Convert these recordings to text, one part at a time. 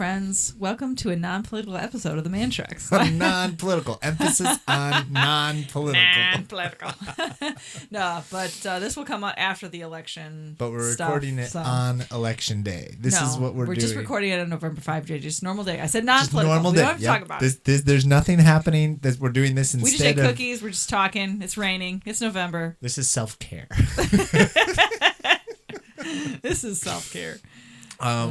friends. Welcome to a non-political episode of the Mannschrecks. Non-political. Emphasis on non-political. Non-political. No, but this will come out after the election. But we're recording it on election day. This is what we're doing. We're just recording it on November 5th, just normal day. I said non-political. Just normal day. We don't have to talk about it. There's nothing happening. We're doing this instead We just ate cookies. We're just talking. It's raining. It's November. This is self-care. This is self-care.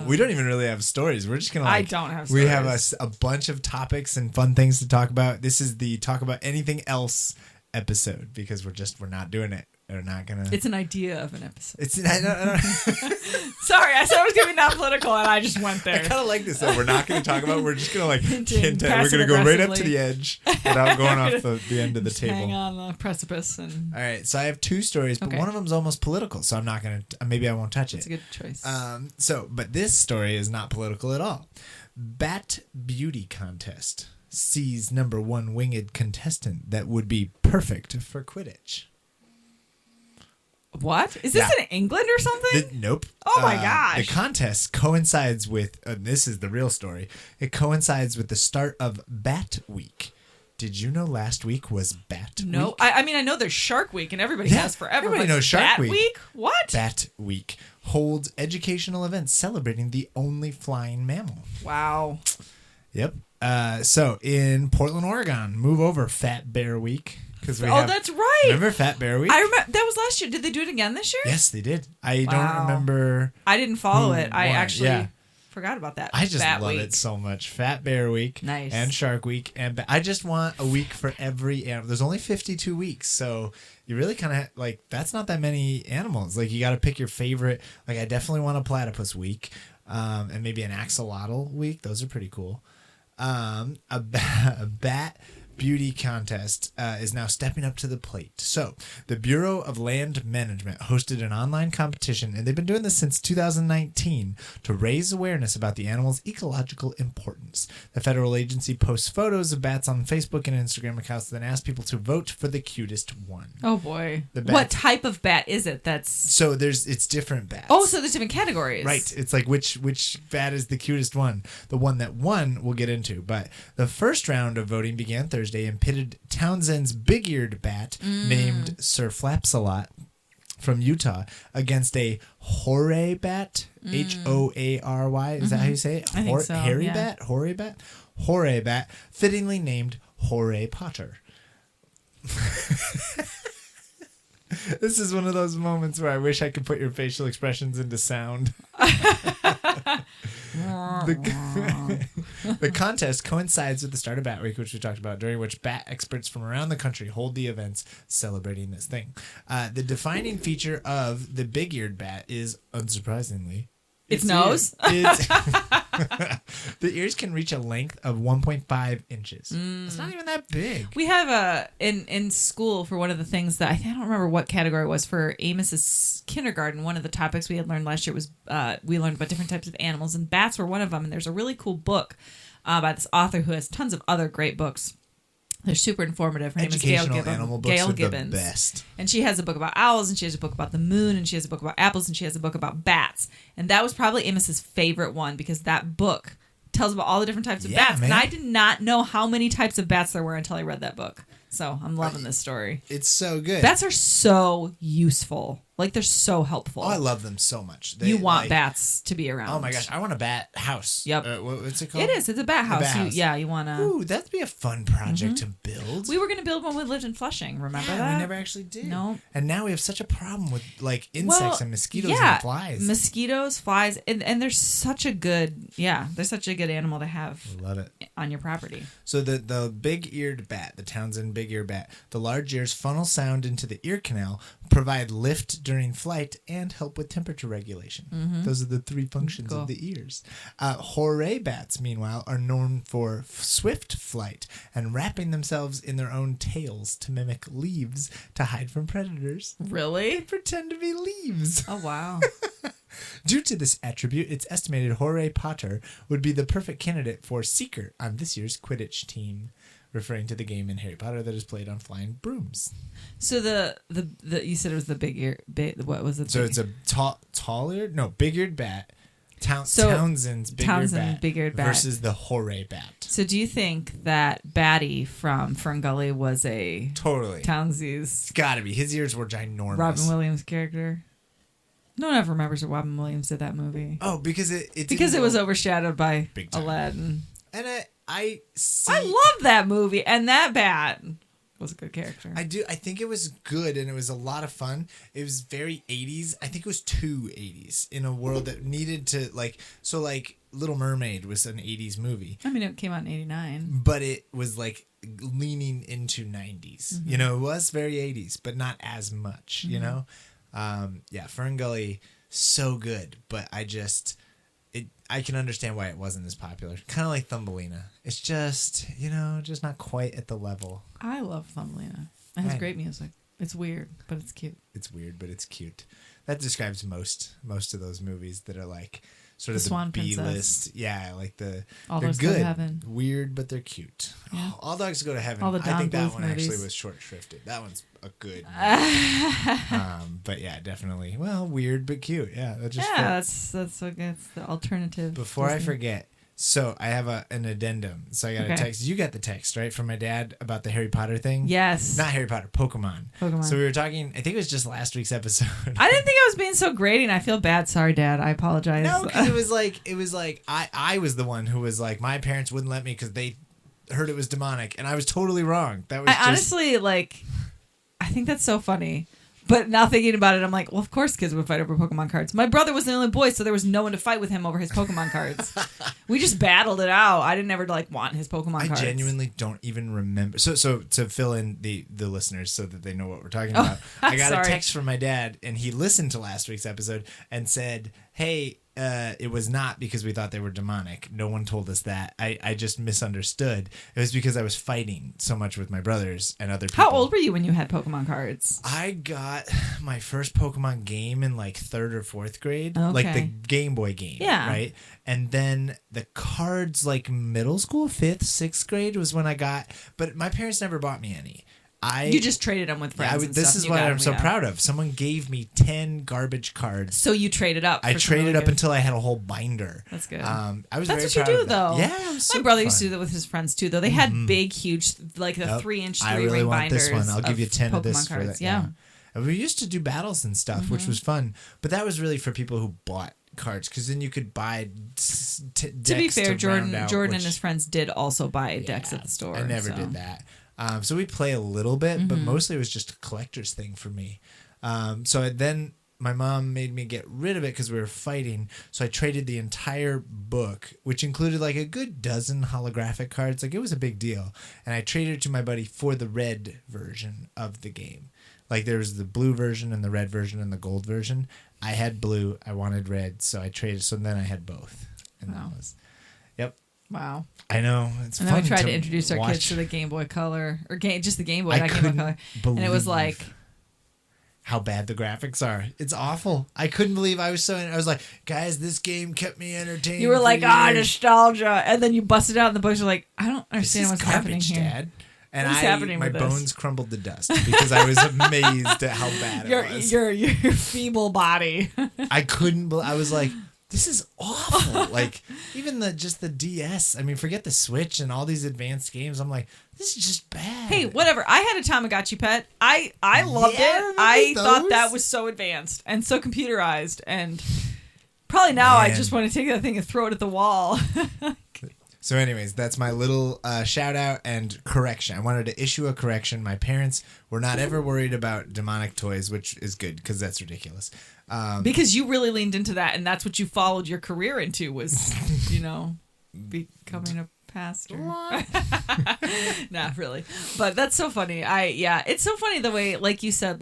We don't even really have stories. We're just going to I don't have stories. We have a bunch of topics and fun things to talk about. This is the talk about anything else episode because we're not doing it. We're not going to. It's an idea of an episode. I don't Sorry, I said I was going to be non-political and I just went there. I kind of like this though. We're not going to talk about it. We're just going to hint at. We're going to go right up to the edge without going off the end of the table. Hang on the precipice. And... All right, so I have two stories, but one of them's almost political, so I'm not going to. Maybe I won't touch it. It's a good choice. But this story is not political at all. Bat beauty contest sees number one winged contestant that would be perfect for Quidditch. What? Is this in England or something? Nope. Oh my gosh. The contest coincides with, this is the real story, it coincides with the start of Bat Week. Did you know last week was Bat Week? No. I mean, I know there's Shark Week and everybody has forever. Everybody knows Shark Bat Week? What? Bat Week holds educational events celebrating the only flying mammal. Wow. Yep. So in Portland, Oregon, move over Fat Bear Week. That's right. Remember Fat Bear Week? I remember that was last year. Did they do it again this year? Yes, they did. I don't remember. I didn't follow it. I actually forgot about that. I just Bat love Week. It so much. Fat Bear Week, nice, and Shark Week, and I just want a week for every animal. There's only 52 weeks, so you really kind of that's not that many animals. You got to pick your favorite. I definitely want a platypus week, and maybe an axolotl week. Those are pretty cool. A bat beauty contest is now stepping up to the plate. So the Bureau of Land Management hosted an online competition, and they've been doing this since 2019 to raise awareness about the animal's ecological importance. The federal agency posts photos of bats on Facebook and Instagram accounts, then asks people to vote for the cutest one. Oh boy. What type of bat is it? So it's different bats. Oh, so there's different categories. Right. It's which bat is the cutest one. The one that won we'll get into. But the first round of voting began Thursday and pitted Townsend's big-eared bat named Sir Flapsalot from Utah against a horay bat, Hoary. Is that how you say it? I think so. Hairy bat? Horay bat? Horay bat, fittingly named Horay Potter. This is one of those moments where I wish I could put your facial expressions into sound. The contest coincides with the start of Bat Week, which we talked about, during which bat experts from around the country hold the events celebrating this thing. The defining feature of the big-eared bat is, unsurprisingly, its nose. The ears can reach a length of 1.5 inches. It's not even that big. We have in school, for one of the things that I don't remember what category it was for Amos's kindergarten. One of the topics we had learned last year was we learned about different types of animals, and bats were one of them. And there's a really cool book by this author who has tons of other great books. They're super informative. Her name is Gail Gibbons. Animal books are the best. And she has a book about owls, and she has a book about the moon, and she has a book about apples, and she has a book about bats. And that was probably Amos's favorite one because that book tells about all the different types of bats. Man. And I did not know how many types of bats there were until I read that book. So I'm loving this story. It's so good. Bats are so useful. They're so helpful. Oh, I love them so much. You want bats to be around. Oh my gosh, I want a bat house. Yep. What's it called? It is. It's a bat house. You want to... Ooh, that'd be a fun project to build. We were going to build one when we lived in Flushing. Remember that? We never actually did. No. And now we have such a problem with insects and mosquitoes and flies. Mosquitoes, flies, and they're such a good animal to have. I love it. On your property. So the big-eared bat, the Townsend big-eared bat, the large ears funnel sound into the ear canal, provide lift during flight, and help with temperature regulation. Those are the three functions of the ears. Horay bats, meanwhile, are known for swift flight and wrapping themselves in their own tails to mimic leaves to hide from predators. Really? They pretend to be leaves. Oh, wow. Due to this attribute, it's estimated Horay Potter would be the perfect candidate for Seeker on this year's Quidditch team, referring to the game in Harry Potter that is played on flying brooms. So the you said it was the big ear, what was it? So it's a big-eared bat Townsend's Townsend bigger bat bat versus the Horay bat. So do you think that Batty from Ferngully was a Totally Townsies? It's got to be. His ears were ginormous. Robin Williams character. No one ever remembers that Robin Williams did that movie. Oh, because it was overshadowed by Big time. Aladdin. And I love that movie, and that bat was a good character. I do. I think it was good, and it was a lot of fun. It was very 80s. I think it was too 80s in a world that needed to Little Mermaid was an 80s movie. I mean, it came out in 89. But it was like leaning into 90s. Mm-hmm. You know, it was very 80s, but not as much, you know? Ferngully, so good, but I can understand why it wasn't as popular. Kind of like Thumbelina. It's just, just not quite at the level. I love Thumbelina. It has great music. It's weird, but it's cute. It's weird, but it's cute. That describes most of those movies that are like sort of the Swan B-list. Princess. Yeah, like All they're Dogs good, Go to Heaven. Weird, but they're cute. Yeah. All Dogs Go to Heaven. All the I think Don that Bluth one movies. actually was short shrifted. That one's a good movie. But yeah, definitely. Well, weird but cute. Yeah, that's what gets the alternative. Before Disney. I forget. So I have an addendum. So I got a text. You got the text, right, from my dad about the Harry Potter thing? Yes. Not Harry Potter, Pokemon. So we were talking, I think it was just last week's episode. I didn't think I was being so grating. I feel bad. Sorry, Dad. I apologize. No, because it was like I was the one who was like, my parents wouldn't let me because they heard it was demonic, and I was totally wrong. That was honestly, I think that's so funny. But now thinking about it, I'm like, well, of course kids would fight over Pokemon cards. My brother was the only boy, so there was no one to fight with him over his Pokemon cards. We just battled it out. I didn't ever want his Pokemon cards. I genuinely don't even remember. So to fill in the listeners so that they know what we're talking about, I got a text from my dad, and he listened to last week's episode and said, hey, it was not because we thought they were demonic. No one told us that. I just misunderstood. It was because I was fighting so much with my brothers and other people. How old were you when you had Pokemon cards? I got my first Pokemon game in 3rd or 4th grade. Okay. Like the Game Boy game. Yeah. Right? And then the cards middle school, 5th, 6th grade was when I got... But my parents never bought me any. You just traded them with friends. This is what I'm so proud of. Someone gave me 10 garbage cards. So you traded up. I traded up until I had a whole binder. That's good. I was That's very what you proud do, though. Yeah, my brother used to do that with his friends too. Though they had big, huge, the 3-inch, 3-ring binders. I really want this one. I'll give you 10 of this cards. for that. Yeah. And we used to do battles and stuff, which was fun. But that was really for people who bought cards, because then you could buy decks. To be fair, Jordan and his friends did also buy decks at the store. I never did that. So we play a little bit, but mostly it was just a collector's thing for me. Then my mom made me get rid of it because we were fighting. So I traded the entire book, which included a good dozen holographic cards. It was a big deal. And I traded it to my buddy for the red version of the game. There was the blue version and the red version and the gold version. I had blue. I wanted red. So I traded. So then I had both. And that was... Yep. Wow. I know. It's fun. And then we tried to introduce our kids to the Game Boy Color. Or just the Game Boy, not Game Boy Color. And it was how bad the graphics are. It's awful. I couldn't believe I was like, guys, this game kept me entertained. You were like, nostalgia. And then you busted out in the books. You're like, I don't understand what's happening here. Dad. And my bones crumbled to dust because I was amazed at how bad it was. Your feeble body. I couldn't I was like, this is awful. Even the DS. I mean, forget the Switch and all these advanced games. I'm like, this is just bad. Hey, whatever. I had a Tamagotchi pet. I loved it. I thought that was so advanced and so computerized. And probably now I just want to take that thing and throw it at the wall. So anyways, that's my little shout out and correction. I wanted to issue a correction. My parents were not ever worried about demonic toys, which is good because that's ridiculous. Because you really leaned into that, and that's what you followed your career into was, becoming a pastor. Not really. But that's so funny. It's so funny the way, like you said,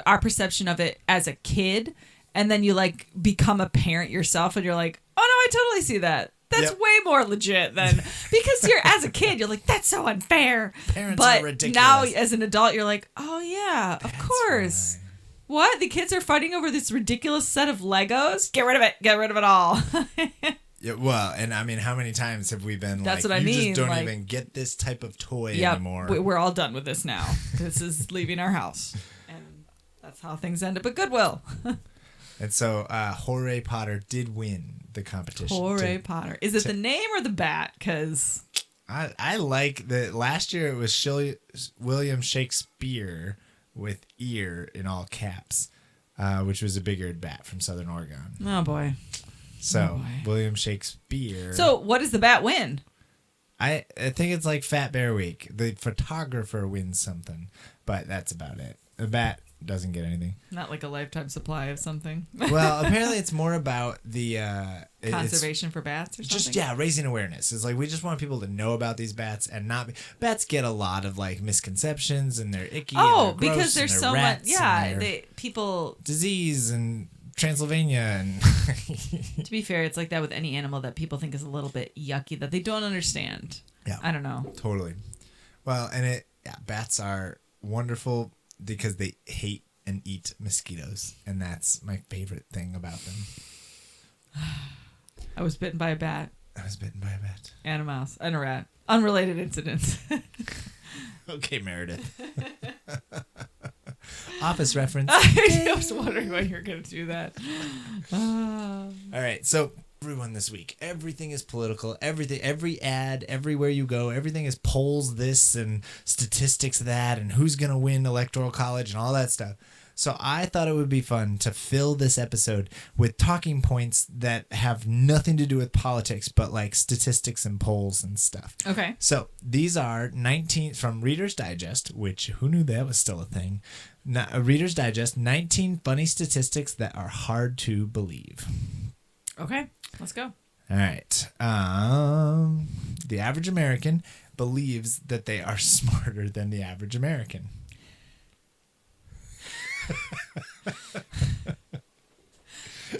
our perception of it as a kid, and then you become a parent yourself, and you're like, oh no, I totally see that. That's way more legit than because as a kid, you're like, that's so unfair. Parents are ridiculous. Now as an adult, you're like, oh yeah, of course. Right. What? The kids are fighting over this ridiculous set of Legos? Get rid of it. Get rid of it all. Yeah, well, and I mean, how many times have we been that's what I mean. You just don't even get this type of toy anymore. We're all done with this now. This is leaving our house. And that's how things end up at Goodwill. And so Jorge Potter did win the competition. Jorge Potter. Is it the name or the bat? Because I like that. Last year it was William Shakespeare with ear in all caps, which was a big-eared bat from Southern Oregon. Oh, boy. So, William Shakespeare. So, what does the bat win? I think it's like Fat Bear Week. The photographer wins something, but that's about it. The bat doesn't get anything. Not like a lifetime supply of something. Well, apparently it's more about the conservation for bats or something. Just raising awareness. It's like we just want people to know about these bats and not bats get a lot of like misconceptions and they're icky. Oh, and they're gross because there's and so they're much. rats Yeah, and people disease and Transylvania and. To be fair, it's like that with any animal that people think is a little bit yucky that they don't understand. Yeah, I don't know. Totally. Well, and bats are wonderful because they hate and eat mosquitoes, and that's my favorite thing about them. I was bitten by a bat. I was bitten by a bat. And a mouse. And a rat. Unrelated incidents. Okay, Meredith. Office reference. I was wondering when you're going to do that. All right, so everyone this week, everything is political. Every ad, everywhere you go, everything is polls this and statistics that and who's going to win electoral college and all that stuff. So I thought it would be fun to fill this episode with talking points that have nothing to do with politics, but like statistics and polls and stuff. Okay. So these are 19 from Reader's Digest, which who knew that was still a thing? Reader's Digest, 19 funny statistics that are hard to believe. Okay, let's go. All right. The average American believes that they are smarter than the average American.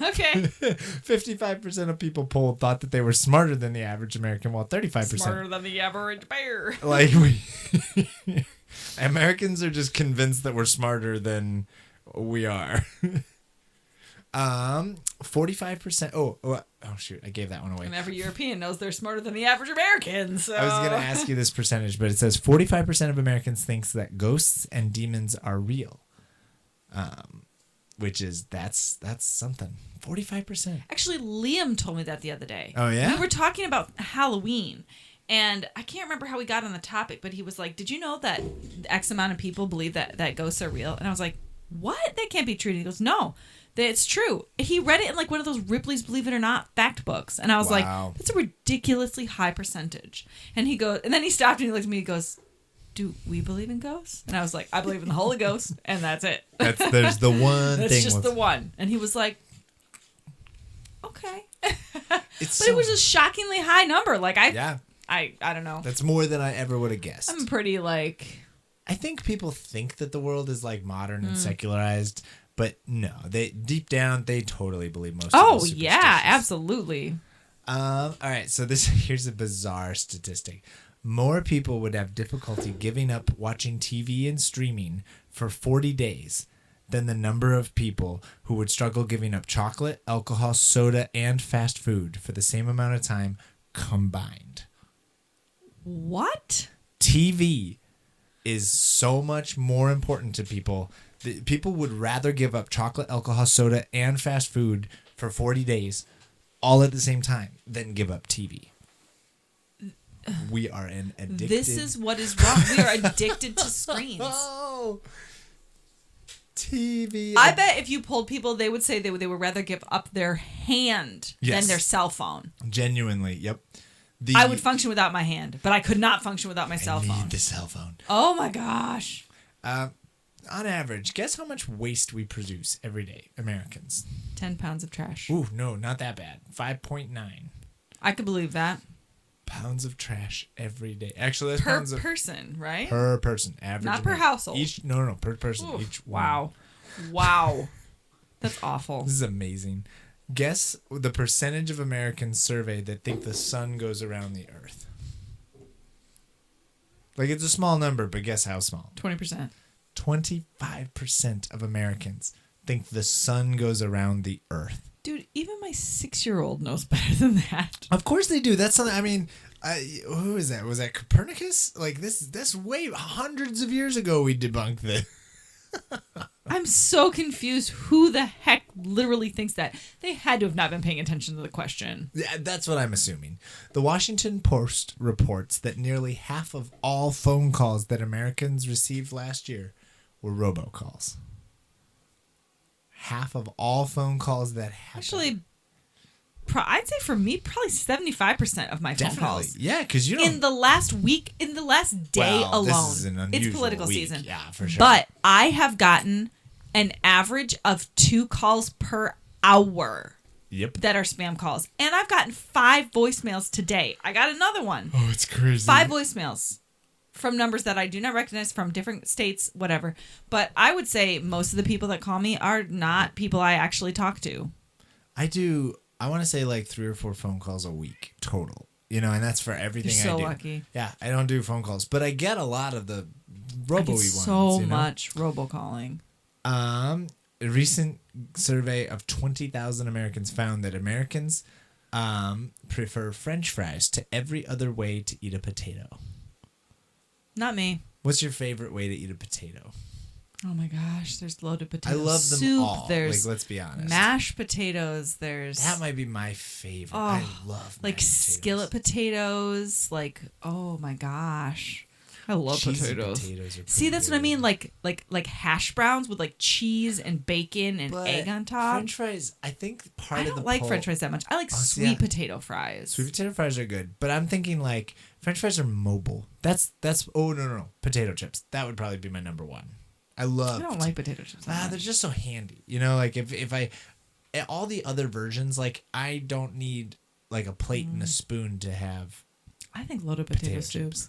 Okay. 55% of people polled thought that they were smarter than the average American, while 35% smarter than the average bear. Like Americans are just convinced that we're smarter than we are. 45%. Oh shoot! I gave that one away. And every European knows they're smarter than the average American. So. I was going to ask you this percentage, but it says 45% of Americans thinks that ghosts and demons are real. Which is that's something. 45%. Actually, Liam told me that the other day. Oh yeah. We were talking about Halloween, and I can't remember how we got on the topic, but he was like, "Did you know that X amount of people believe that ghosts are real?" And I was like, "What? That can't be true." And he goes, "No, it's true." He read it in like one of those Ripley's Believe It or Not fact books, and I was like, "That's a ridiculously high percentage." And he goes, and then he stopped and he looked at me. He goes, "Do we believe in ghosts?" And I was like, "I believe in the Holy Ghost," and that's it. There's the one that's thing. That's just the one. And he was like, "Okay," but so, it was a shockingly high number. Like I don't know. That's more than I ever would have guessed. I'm pretty like. I think people think that the world is like modern and secularized, but no, they deep down they totally believe most. Oh yeah, absolutely. All right, so here's a bizarre statistic. More people would have difficulty giving up watching TV and streaming for 40 days than the number of people who would struggle giving up chocolate, alcohol, soda, and fast food for the same amount of time combined. What? TV is so much more important to people. People would rather give up chocolate, alcohol, soda, and fast food for 40 days all at the same time than give up TV. We are an addicted... This is what is wrong. We are addicted to screens. Oh, TV. I bet if you polled people, they would say they would rather give up their hand than their cell phone. Genuinely, yep. I would function without my hand, but I could not function without my cell phone. I need the cell phone. Oh my gosh. On average, guess how much waste we produce every day, Americans? 10 pounds of trash. Ooh, no, not that bad. 5.9. I could believe that. Pounds of trash every day. Actually, that's per person, right? Per person, average. Not per household. No, per person. Oof, each. Wow. Wow. That's awful. This is amazing. Guess the percentage of Americans surveyed that think the sun goes around the earth. Like, it's a small number, but guess how small? 20%. 25% of Americans think the sun goes around the earth. Dude, even my 6-year-old knows better than that. Of course they do. That's something. I mean, who is that? Was that Copernicus? Like this way hundreds of years ago we debunked this. I'm so confused. Who the heck literally thinks that? They had to have not been paying attention to the question. Yeah, that's what I'm assuming. The Washington Post reports that nearly half of all phone calls that Americans received last year were robocalls. Half of all phone calls that happened. Actually, I'd say for me, probably 75% of my phone calls. Yeah, because you don't... In the last week, in the last day alone. This is an unusual it's political week. season. Yeah, for sure. But I have gotten an average of 2 calls per hour. Yep. That are spam calls. And I've gotten 5 voicemails today. I got another one. Oh, it's crazy. 5 voicemails from numbers that I do not recognize from different states, whatever. But I would say most of the people that call me are not people I actually talk to. I want to say like 3 or 4 phone calls a week total. You know, and that's for everything I do. You're so lucky. Yeah, I don't do phone calls, but I get a lot of the robo-y ones. So much robocalling. A recent survey of 20,000 Americans found that Americans prefer French fries to every other way to eat a potato. Not me. What's your favorite way to eat a potato? Oh my gosh, there's loaded potato I love them soup. all. There's let's be honest. Mashed potatoes. That might be my favorite. I love skillet potatoes. Oh my gosh. I love Cheesy potatoes. Are See, that's good. what I mean. Like hash browns with like cheese and bacon and egg on top. French fries, I think I don't like French fries that much. I like sweet potato fries. Sweet potato fries are good, but I'm thinking like French fries are mobile. That's no. Potato chips. That would probably be my number one. I don't like potato chips. They're just so handy. You know, like if I all the other versions, like I don't need like a plate and a spoon to have. I think loaded potato soups.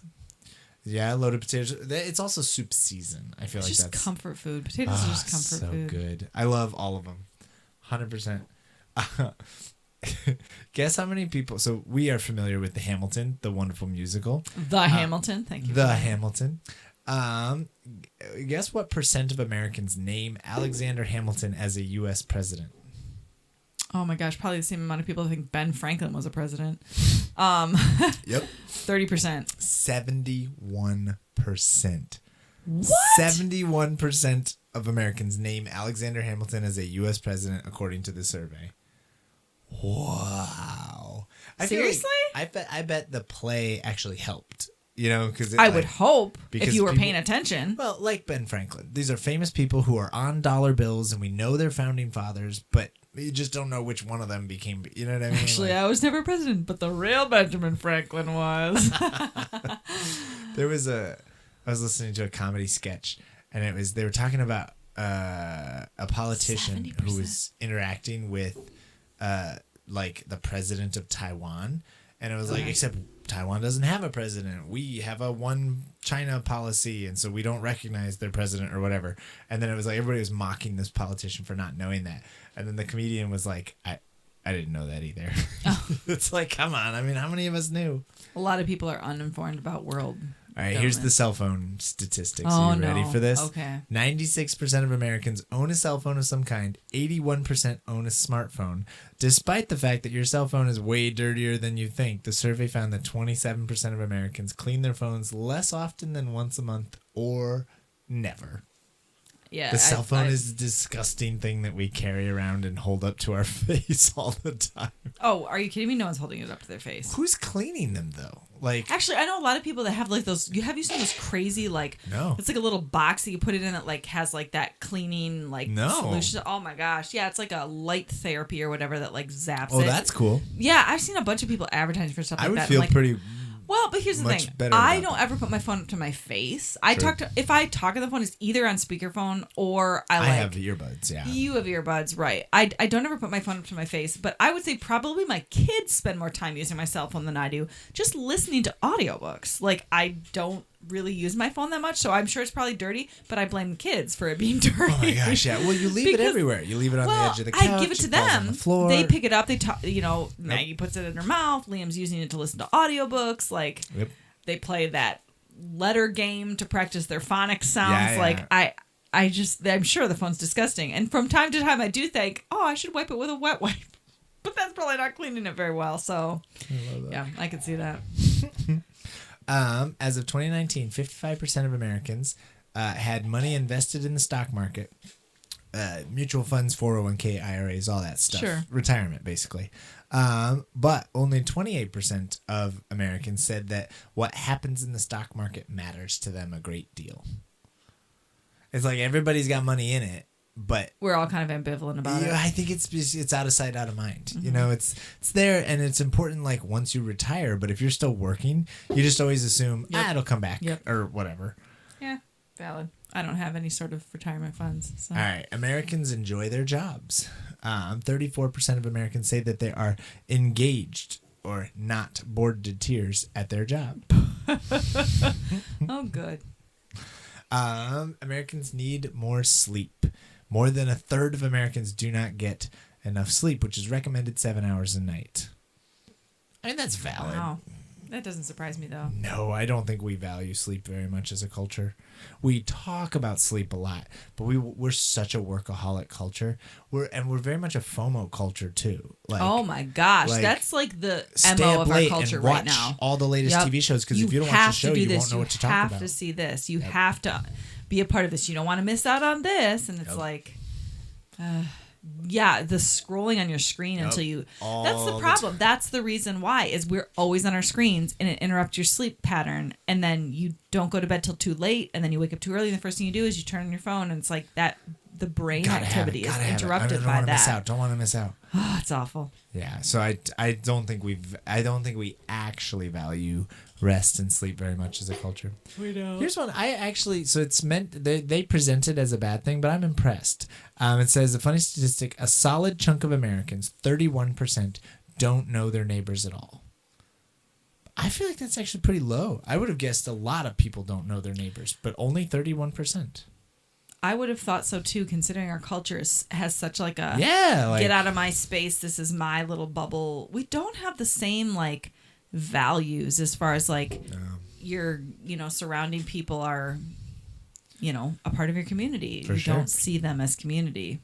Yeah, loaded potatoes. It's also soup season. I feel it's like just that's comfort food. Potatoes are just comfort food. So good. I love all of them. 100%. Guess how many people... So we are familiar with the Hamilton, the wonderful musical. The Hamilton. Thank you. The Hamilton. Guess what % of Americans name Alexander Hamilton as a U.S. president? Oh my gosh, probably the same amount of people think Ben Franklin was a president. Yep. 30%. 71%. What? 71% of Americans name Alexander Hamilton as a U.S. president, according to the survey. Wow. Seriously? I bet the play actually helped. You know, because I would hope if you were paying attention. Well, like Ben Franklin, these are famous people who are on dollar bills, and we know they're founding fathers, but you just don't know which one of them became. You know what I mean? Actually, I was never president, but the real Benjamin Franklin was. I was listening to a comedy sketch, and they were talking about a politician 70%. who was interacting with like the president of Taiwan, and it was like, except Taiwan doesn't have a president. We have a one China policy, and so we don't recognize their president or whatever. And then it was like everybody was mocking this politician for not knowing that. And then the comedian was like, I didn't know that either. Oh. It's like, come on. I mean, how many of us knew? A lot of people are uninformed about world. All right, here's the cell phone statistics. Oh, are you ready for this? Okay. 96% of Americans own a cell phone of some kind. 81% own a smartphone. Despite the fact that your cell phone is way dirtier than you think, the survey found that 27% of Americans clean their phones less often than once a month or never. Yeah, the cell phone is a disgusting thing that we carry around and hold up to our face all the time. Oh, are you kidding me? No one's holding it up to their face. Who's cleaning them though? Like, actually, I know a lot of people that have like those. Have you seen those crazy like? No. It's like a little box that you put it in that like has like that cleaning like solution. Oh my gosh, yeah, it's like a light therapy or whatever that like zaps. Oh, that's cool. Yeah, I've seen a bunch of people advertising for stuff like that. I would feel pretty. Well, but here's the thing. I don't ever put my phone up to my face. If I talk on the phone, it's either on speakerphone or I have earbuds, yeah. You have earbuds, right. I don't ever put my phone up to my face, but I would say probably my kids spend more time using my cell phone than I do just listening to audiobooks. Like, I don't really use my phone that much, so I'm sure it's probably dirty, but I blame the kids for it being dirty. Oh my gosh, yeah. Well, you leave it everywhere. You leave it on the edge of the couch. I give it to them. On the floor. They pick it up. They talk. Maggie puts it in her mouth. Liam's using it to listen to audiobooks. Like, they play that letter game to practice their phonics sounds. Yeah. Like, I'm sure the phone's disgusting. And from time to time, I do think, I should wipe it with a wet wipe. But that's probably not cleaning it very well. So, yeah, I can see that. As of 2019, 55% of Americans had money invested in the stock market, mutual funds, 401k, IRAs, all that stuff. Sure. Retirement, basically. But only 28% of Americans said that what happens in the stock market matters to them a great deal. It's like everybody's got money in it, but we're all kind of ambivalent about it. I think it's out of sight, out of mind. You know, it's there, and it's important. Like once you retire, but if you're still working, you just always assume it'll come back or whatever. Yeah, valid. I don't have any sort of retirement funds. So. All right, Americans enjoy their jobs. 34% of Americans say that they are engaged or not bored to tears at their job. Oh, good. Americans need more sleep. More than a third of Americans do not get enough sleep, which is recommended 7 hours a night. I mean, that's valid. Wow. That doesn't surprise me, though. No, I don't think we value sleep very much as a culture. We talk about sleep a lot, but we're such a workaholic culture. We're very much a FOMO culture too. Like, oh my gosh, that's like the MO of our culture right now. All the latest TV shows, because if you don't watch the show, you won't know what to talk about. You have to see this. You have to be a part of this. You don't want to miss out on this, and it's like. Yeah, the scrolling on your screen until you... That's the problem. That's the reason why, is we're always on our screens, and it interrupts your sleep pattern, and then you don't go to bed till too late, and then you wake up too early, and the first thing you do is you turn on your phone, and it's like that... The brain activity is interrupted by that. Don't want to miss out. Oh, it's awful. Yeah, so I don't think we actually value rest and sleep very much as a culture. We don't. Here's one so it's meant they present it as a bad thing, but I'm impressed. It says a funny statistic: a solid chunk of Americans, 31%, don't know their neighbors at all. I feel like that's actually pretty low. I would have guessed a lot of people don't know their neighbors, but only 31%. I would have thought so too, considering our culture has such like a get out of my space. This is my little bubble. We don't have the same like values as far as like your surrounding people are, a part of your community. You don't see them as community.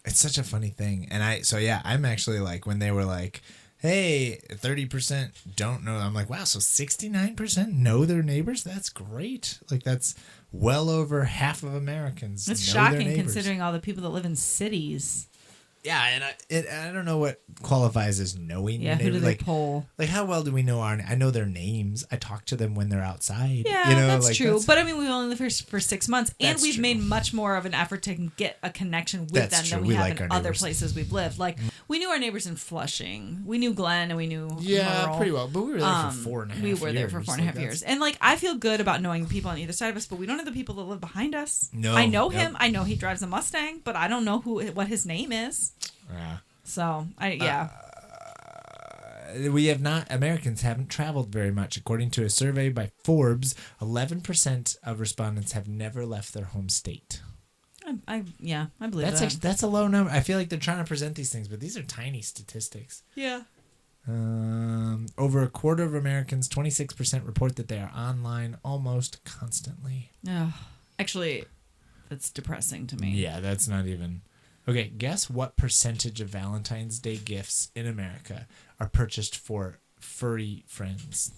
It's such a funny thing, and I'm actually like when they were like, hey, 30% don't know. I'm like, wow, so 69% know their neighbors? That's great. Like that's well over half of Americans. It's know shocking their neighbors. Considering all the people that live in cities. Yeah, and I don't know what qualifies as knowing. Yeah, who do they poll? Like, how well do we know I know their names. I talk to them when they're outside. Yeah, that's true. But I mean, we've only lived here for 6 months, and we've made much more of an effort to get a connection with them than we have in other places we've lived. Like, we knew our neighbors in Flushing. We knew Glenn, and we knew Merle. Pretty well. But we were there for 4.5 years. We were there for 4.5 years. And, like, I feel good about knowing people on either side of us, but we don't know the people that live behind us. No. I know him. I know he drives a Mustang, but I don't know what his name is. Yeah. So, Americans haven't traveled very much. According to a survey by Forbes, 11% of respondents have never left their home state. I believe that. That's a low number. I feel like they're trying to present these things, but these are tiny statistics. Yeah. Over a quarter of Americans, 26%, report that they are online almost constantly. Actually, that's depressing to me. Yeah, that's not even... Okay, guess what percentage of Valentine's Day gifts in America are purchased for furry friends?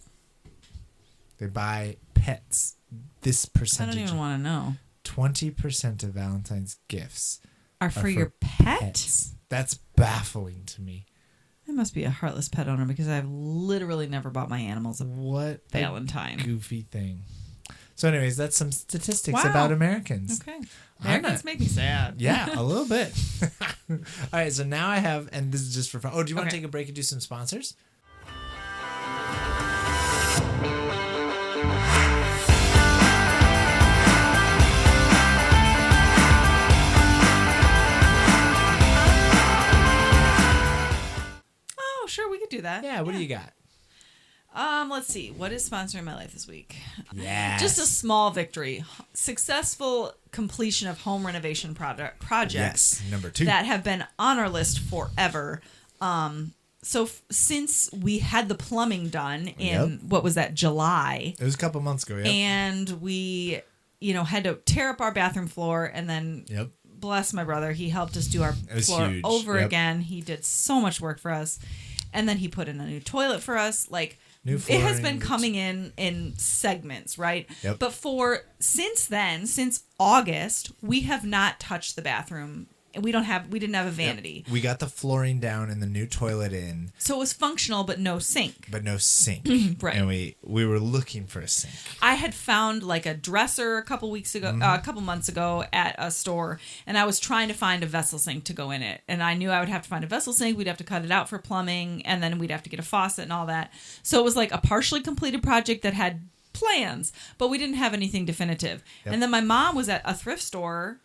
They buy pets. This percentage. I don't even want to know. 20% of Valentine's gifts are for your pets? That's baffling to me. I must be a heartless pet owner because I've literally never bought my animals a Valentine. Goofy thing. So anyways, that's some statistics about Americans. Okay. Americans make me sad. Yeah, a little bit. All right, so now I have, and this is just for fun. Oh, do you want to take a break and do some sponsors? Oh, sure, we could do that. Yeah, what do you got? Let's see. What is sponsoring my life this week? Yeah. Just a small victory. Successful completion of home renovation projects. Yes, number 2. That have been on our list forever. So since we had the plumbing done in, what was that, July? It was a couple months ago, And we, had to tear up our bathroom floor and then... Bless my brother. He helped us do our floor over again. He did so much work for us. And then he put in a new toilet for us. Like... New It has flooring, been coming in segments, right? Yep. But since August, we have not touched the bathroom. We didn't have a vanity. Yep. We got the flooring down and the new toilet in. So it was functional, but no sink. Right. And we were looking for a sink. I had found like a dresser a couple months ago at a store, and I was trying to find a vessel sink to go in it. And I knew I would have to find a vessel sink. We'd have to cut it out for plumbing, and then we'd have to get a faucet and all that. So it was like a partially completed project that had plans, but we didn't have anything definitive. Yep. And then my mom was at a thrift store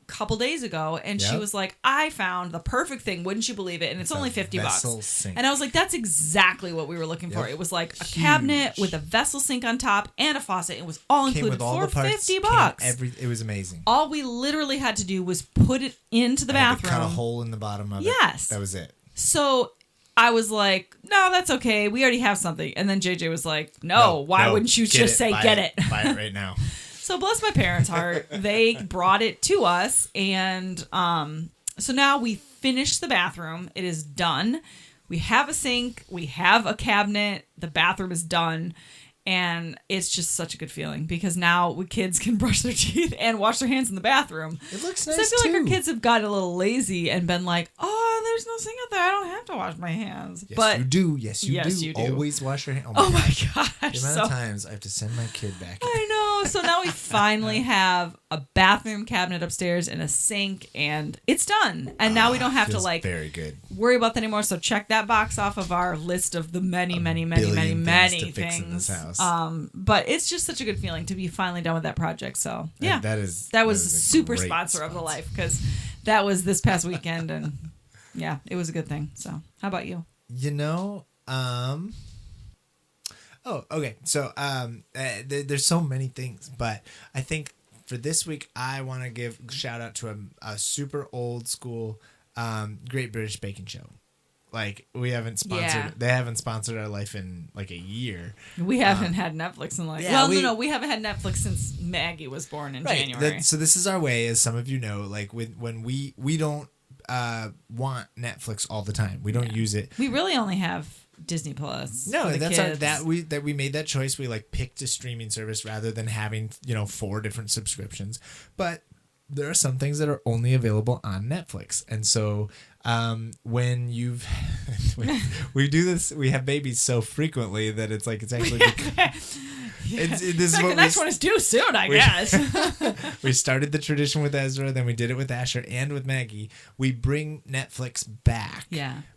couple days ago, and she was like, I found the perfect thing, wouldn't you believe it, and it's only $50. Sink. And I was like, that's exactly what we were looking for. It was like a cabinet with a vessel sink on top and a faucet. It was all included for $50. It was amazing. All we literally had to do was put it into the bathroom, cut a hole in the bottom of it. Yes, that was it. So I was like, no, that's okay, we already have something. And then JJ was like, why wouldn't you just say get it? Buy it right now. So bless my parents' heart, they brought it to us, and so now we finished the bathroom. It is done. We have a sink. We have a cabinet. The bathroom is done. And it's just such a good feeling because now kids can brush their teeth and wash their hands in the bathroom. It looks nice, so I feel too. like our kids have gotten a little lazy and been like, oh, there's no sink out there. I don't have to wash my hands. Yes, but you do. Yes, you do. Always wash your hands. Oh, my gosh. The amount of times I have to send my kid back. I know. So now we finally have a bathroom cabinet upstairs and a sink, and it's done. And now we don't have to very good. worry about that anymore. So check that box off of our list of the many things in this house. But it's just such a good feeling to be finally done with that project. So yeah, that was super sponsor of the life, because that was this past weekend, and yeah, it was a good thing. So how about you? Oh, okay. So there's so many things, but I think for this week I want to give a shout out to a super old school Great British Baking Show. Like, we haven't sponsored. They haven't sponsored our life in like a year. We haven't had Netflix in like. We haven't had Netflix since Maggie was born in January. So this is our way, as some of you know. Like when we don't want Netflix all the time. We don't use it. We really only have Disney Plus. No, that's we made that choice. We like picked a streaming service rather than having 4 different subscriptions. But there are some things that are only available on Netflix, and so when we do this, we have babies so frequently that it's actually the next one is due soon, I guess. We started the tradition with Ezra, then we did it with Asher and with Maggie. We bring Netflix back,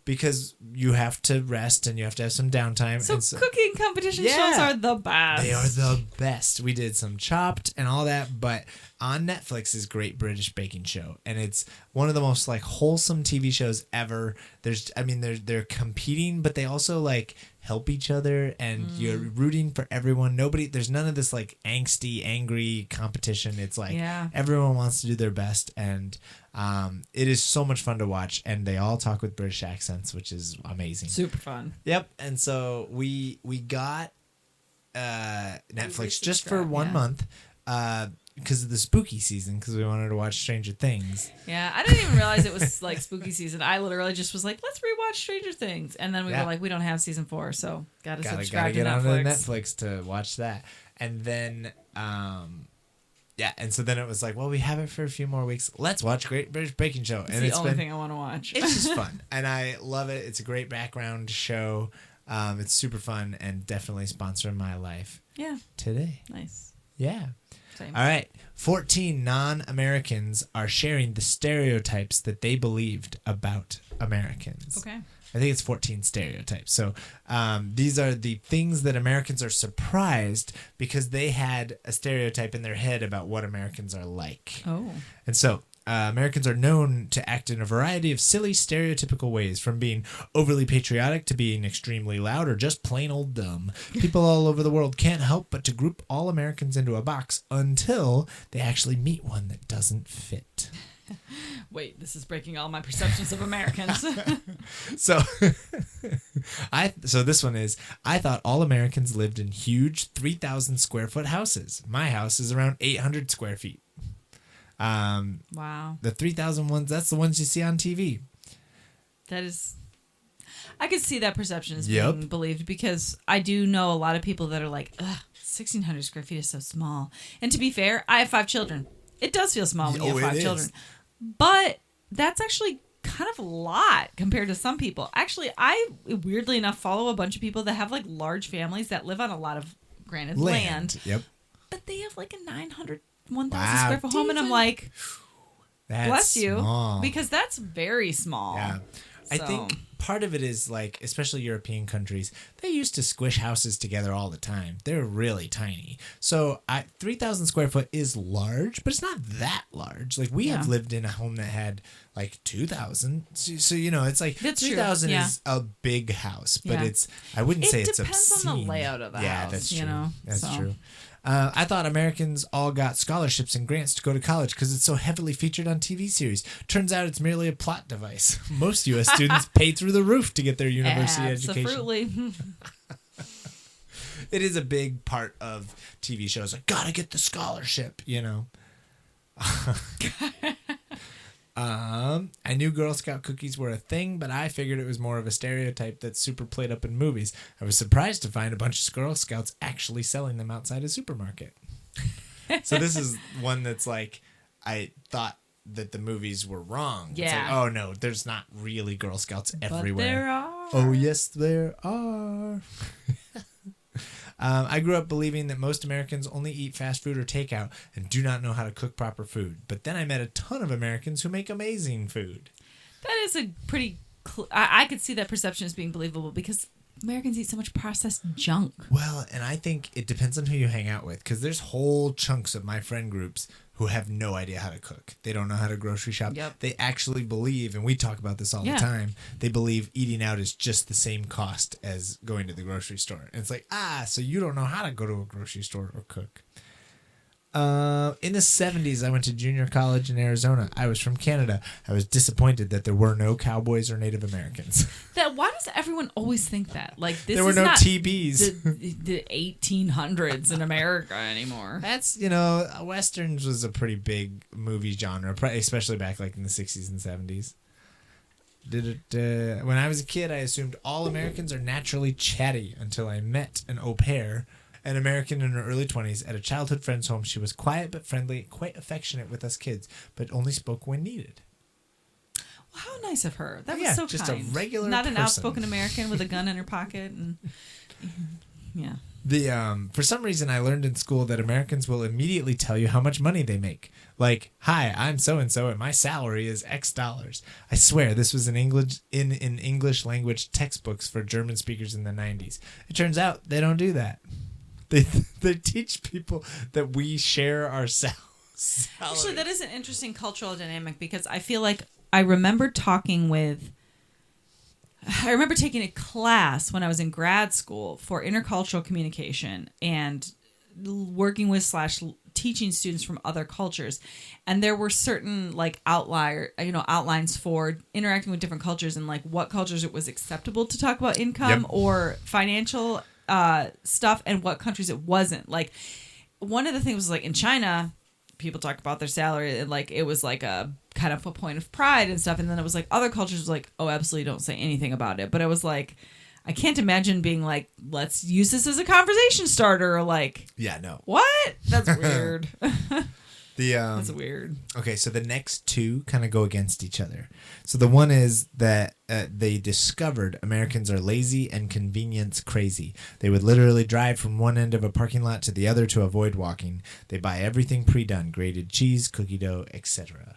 because you have to rest and you have to have some downtime. So cooking competition shows are the best. They are the best. We did some Chopped and all that, but on Netflix is Great British Baking Show, and it's one of the most wholesome TV shows ever. They're competing, but they also help each other, and you're rooting for everyone. There's none of this angsty, angry competition. It's everyone wants to do their best, and it is so much fun to watch, and they all talk with British accents, which is amazing. Super fun. Yep. And so we got Netflix just for 1 month because of the spooky season, because we wanted to watch Stranger Things. Yeah, I didn't even realize it was spooky season. I literally just was like, let's rewatch Stranger Things, and then we were like, we don't have season 4, so gotta subscribe to Netflix. Gotta get on Netflix to watch that. And then and so then it was like, well, we have it for a few more weeks. Let's watch Great British Baking Show. It's the only thing I want to watch. It's just fun, and I love it. It's a great background show. It's super fun, and definitely sponsoring my life. Yeah. Today. Nice. Yeah. Same. All right. 14 non-Americans are sharing the stereotypes that they believed about Americans. Okay. I think it's 14 stereotypes. So these are the things that Americans are surprised because they had a stereotype in their head about what Americans are like. Oh. And so Americans are known to act in a variety of silly, stereotypical ways, from being overly patriotic to being extremely loud or just plain old dumb. People all over the world can't help but to group all Americans into a box until they actually meet one that doesn't fit. Wait, this is breaking all my perceptions of Americans. So this one is, I thought all Americans lived in huge 3,000 square foot houses. My house is around 800 square feet. Wow. The 3,000 ones, that's the ones you see on TV. That is... I could see that perception as being believed because I do know a lot of people that are like, ugh, 1,600 square feet is so small. And to be fair, I have 5 children. It does feel small when you have 5 children. But that's actually kind of a lot compared to some people. Actually, I weirdly enough follow a bunch of people that have like large families that live on a lot of granted land. Yep. But they have like a 900, 1,000 square foot home. And I'm like, bless you. Small. Because that's very small. Yeah. I think part of it is like, especially European countries, they used to squish houses together all the time. They're really tiny. So 3,000 square foot is large, but it's not that large. Like we have lived in a home that had like 2,000. So you know, it's like 3,000 is a big house, but I wouldn't say it's obscene. It depends on the layout of the house. Yeah, that's true. You know? That's true. I thought Americans all got scholarships and grants to go to college because it's so heavily featured on TV series. Turns out it's merely a plot device. Most U.S. students pay through the roof to get their university education. Absolutely. It is a big part of TV shows. I gotta get the scholarship, you know. I knew Girl Scout cookies were a thing, but I figured it was more of a stereotype that's super played up in movies. I was surprised to find a bunch of Girl Scouts actually selling them outside a supermarket. So this is one that's like, I thought that the movies were wrong. Yeah. It's like, oh no, there's not really Girl Scouts everywhere. But there are. Oh yes, there are. I grew up believing that most Americans only eat fast food or takeout and do not know how to cook proper food. But then I met a ton of Americans who make amazing food. That is a pretty... I could see that perception as being believable because Americans eat so much processed junk. Well, and I think it depends on who you hang out with because there's whole chunks of my friend groups who have no idea how to cook. They don't know how to grocery shop. Yep. They actually believe, and we talk about this all the time, they believe eating out is just the same cost as going to the grocery store. And it's like, so you don't know how to go to a grocery store or cook. In the 70s, I went to junior college in Arizona. I was from Canada. I was disappointed that there were no cowboys or Native Americans. Why does everyone always think that? Like this there were is no not TBs. the 1800s in America anymore. That's, Westerns was a pretty big movie genre, especially back like in the 60s and 70s. When I was a kid, I assumed all Americans are naturally chatty until I met an au pair, an American in her early 20s, at a childhood friend's home. She was quiet but friendly, quite affectionate with us kids, but only spoke when needed. Well, how nice of her. That was so just kind. a regular Not person. An outspoken American with a gun in her pocket. And For some reason, I learned in school that Americans will immediately tell you how much money they make. Like, hi, I'm so-and-so, and my salary is X dollars. I swear, this was in English language textbooks for German speakers in the 90s. It turns out they don't do that. They teach people that we share our salaries. Actually, that is an interesting cultural dynamic because I feel like I remember taking a class when I was in grad school for intercultural communication and working with / teaching students from other cultures. And there were certain like outlines for interacting with different cultures and like what cultures it was acceptable to talk about income or financial stuff and what countries it wasn't. Like one of the things was like in China, people talk about their salary and like it was like a kind of a point of pride and stuff. And then it was like other cultures was like, oh, absolutely don't say anything about it. But it was like, I can't imagine being like, let's use this as a conversation starter or like, what? That's weird. That's weird. Okay, so the next two kind of go against each other. So the one is that they discovered Americans are lazy and convenience crazy. They would literally drive from one end of a parking lot to the other to avoid walking. They buy everything pre-done, grated cheese, cookie dough, etc.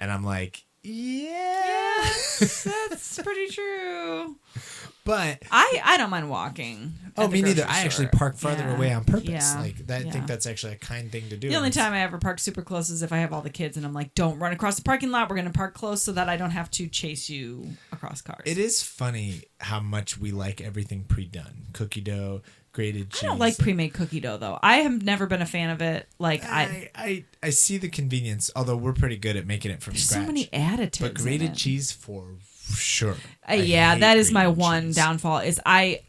And I'm like, yes, that's pretty true. But I don't mind walking. Oh, me neither. I actually park farther away on purpose. Yeah. I think that's actually a kind thing to do. The only time I ever park super close is if I have all the kids and I'm like, don't run across the parking lot. We're going to park close so that I don't have to chase you across cars. It is funny how much we like everything pre-done. Cookie dough, grated cheese. I don't like pre-made cookie dough though. I have never been a fan of it. Like I see the convenience, although we're pretty good at making it from scratch. There's so many additives. But grated cheese for Sure. Yeah, hate that is my grated one cheese. downfall. Is I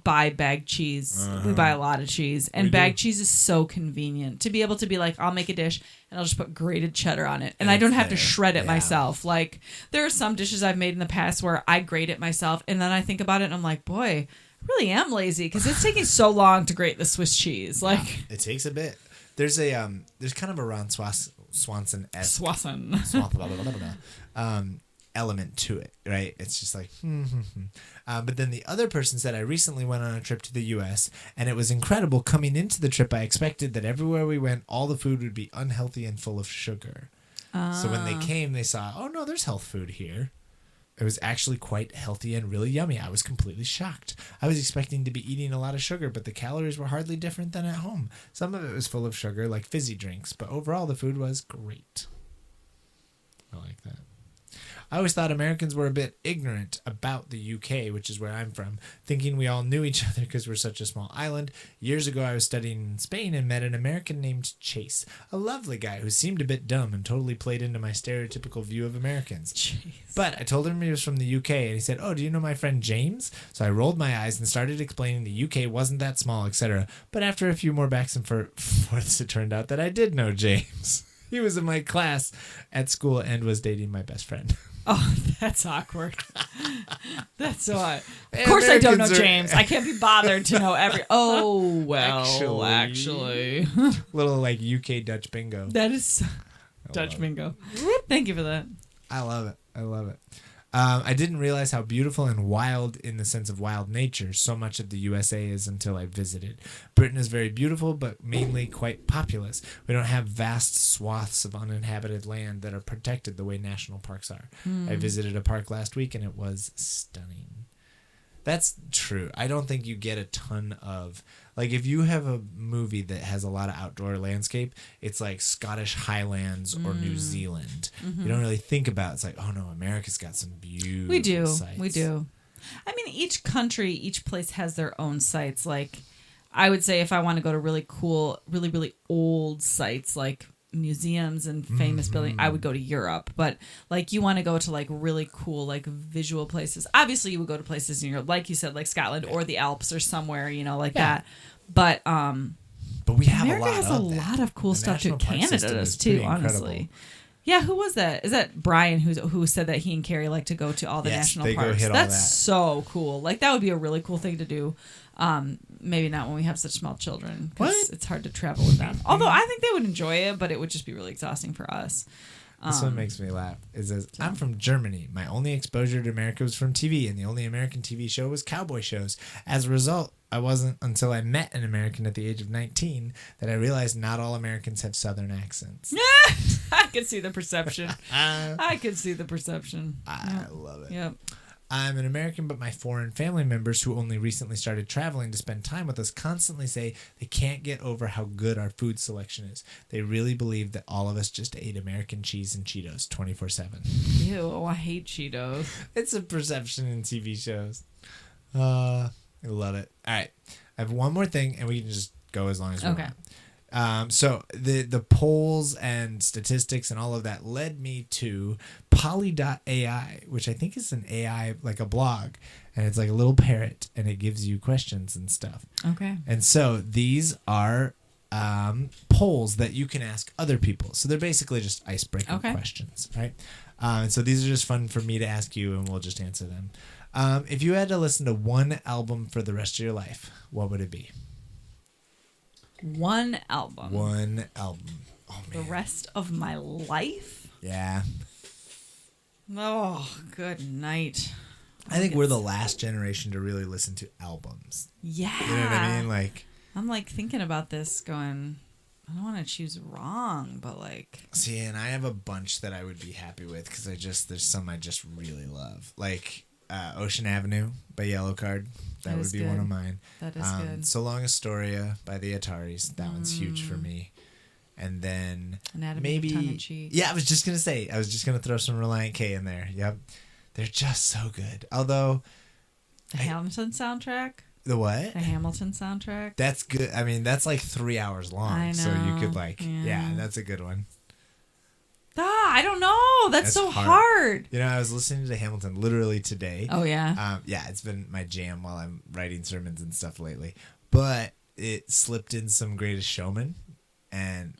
buy bagged cheese. We buy a lot of cheese, and bagged cheese is so convenient to be able to be like, I'll make a dish and I'll just put grated cheddar on it, and I don't have to shred it myself. Like there are some dishes I've made in the past where I grate it myself, and then I think about it and I'm like, boy, I really am lazy because it's taking so long to grate the Swiss cheese. Like It takes a bit. There's there's kind of a Ron Swanson-esque element to it, right? It's just like, but then the other person said, I recently went on a trip to the U.S. and it was incredible. Coming into the trip, I expected that everywhere we went, all the food would be unhealthy and full of sugar. So when they came, they saw, oh no, there's health food here. It was actually quite healthy and really yummy. I was completely shocked. I was expecting to be eating a lot of sugar, but the calories were hardly different than at home. Some of it was full of sugar, like fizzy drinks, but overall the food was great. I like that. I always thought Americans were a bit ignorant about the UK, which is where I'm from, thinking we all knew each other because we're such a small island. Years ago, I was studying in Spain and met an American named Chase, a lovely guy who seemed a bit dumb and totally played into my stereotypical view of Americans. Jeez. But I told him he was from the UK, and he said, oh, do you know my friend James? So I rolled my eyes and started explaining the UK wasn't that small, etc. But after a few more backs and forths, it turned out that I did know James. He was in my class at school and was dating my best friend. Oh, that's awkward. That's so odd. Of course I don't know James. I can't be bothered to know every... Oh, well, actually. Little, like, UK Dutch bingo. That is Dutch bingo. Thank you for that. I love it. I love it. I didn't realize how beautiful and wild, in the sense of wild nature, so much of the USA is until I visited. Britain is very beautiful, but mainly quite populous. We don't have vast swaths of uninhabited land that are protected the way national parks are. I visited a park last week, and it was stunning. That's true. I don't think you get a ton of... Like, if you have a movie that has a lot of outdoor landscape, it's like Scottish Highlands or New Zealand. You don't really think about it. It's like, oh, no, America's got some beautiful sites. We do. I mean, each country, each place has their own sites. Like, I would say if I want to go to really cool, really, really old sites, like museums and famous buildings, I would go to Europe. But like you want to go to like really cool like visual places, obviously you would go to places in Europe, like you said, like Scotland or the Alps or somewhere, you know, like that. But we have America has a lot of cool stuff too. Canada does too, honestly. Yeah, who was that? Is that Brian who said that he and Carrie like to go to all the national parks? That's so cool. Like that would be a really cool thing to do. Maybe not when we have such small children because it's hard to travel with them. Although I think they would enjoy it, but it would just be really exhausting for us. This one makes me laugh. It says, I'm from Germany. My only exposure to America was from TV, and the only American TV show was cowboy shows. As a result, I wasn't until I met an American at the age of 19 that I realized not all Americans have Southern accents. I can see the perception. I love it. Yep. I'm an American, but my foreign family members who only recently started traveling to spend time with us constantly say they can't get over how good our food selection is. They really believe that all of us just ate American cheese and Cheetos 24/7. Ew, I hate Cheetos. It's a perception in TV shows. I love it. All right. I have one more thing, and we can just go as long as we want. So the polls and statistics and all of that led me to Poly.ai, which I think is an AI, like a blog, and it's like a little parrot, and it gives you questions and stuff. Okay. And so these are polls that you can ask other people. So they're basically just icebreaker questions, right? And so these are just fun for me to ask you, and we'll just answer them. If you had to listen to one album for the rest of your life, what would it be? One album. Oh, man. The rest of my life? Yeah. Oh, good night. I think we're the last generation to really listen to albums. Yeah. You know what I mean? Like, I'm like thinking about this going, I don't want to choose wrong, but like. See, and I have a bunch that I would be happy with because there's some I just really love. Like Ocean Avenue by Yellow Card. That would be one of mine. That is good. So Long Astoria by the Ataris. That one's huge for me. And then Anatomy of Tongue-in-Cheek. Yeah, I was just going to throw some Reliant K in there. Yep. They're just so good. Although. The Hamilton soundtrack? The what? The Hamilton soundtrack? That's good. I mean, that's like 3 hours long. I know. So you could that's a good one. I don't know. That's so hard. You know, I was listening to Hamilton literally today. Oh, yeah? Yeah, it's been my jam while I'm writing sermons and stuff lately. But it slipped in some Greatest Showman. And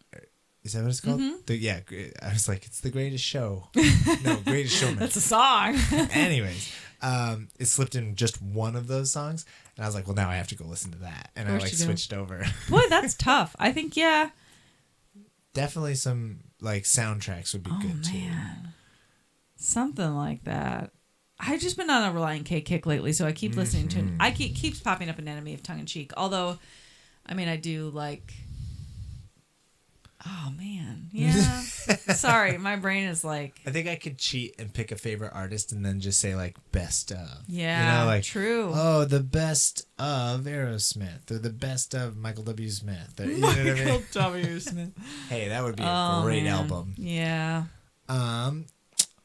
is that what it's called? Mm-hmm. I was like, it's The Greatest Show. No, Greatest Showman. That's a song. Anyways, it slipped in just one of those songs. And I was like, well, now I have to go listen to that. And I like switched over. Boy, that's tough. I think, yeah. Definitely some like soundtracks would be good too. Something like that. I've just been on a Reliant K kick lately, so I keep listening to it. Keeps popping up an Enemy of Tongue in Cheek. Although, I mean, I do like. Oh man, yeah. Sorry, my brain is like. I think I could cheat and pick a favorite artist and then just say like best of. Yeah, you know, like true. Oh, the best of Aerosmith or the best of Michael W. Smith. Or, you know Michael what I mean? W. Smith. Hey, that would be a great album. Yeah.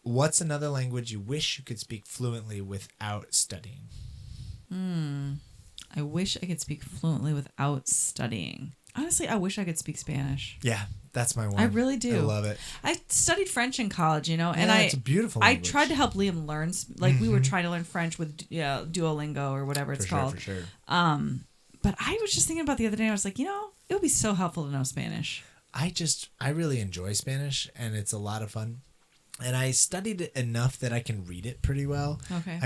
What's another language you wish you could speak fluently without studying? I wish I could speak fluently without studying. Honestly, I wish I could speak Spanish. Yeah, that's my one. I really do. I love it. I studied French in college, you know, and it's a beautiful language. I tried to help Liam learn, like we were trying to learn French with Duolingo or whatever it's called. For sure. But I was just thinking about the other day. I was like, you know, it would be so helpful to know Spanish. I really enjoy Spanish, and it's a lot of fun. And I studied it enough that I can read it pretty well. Okay.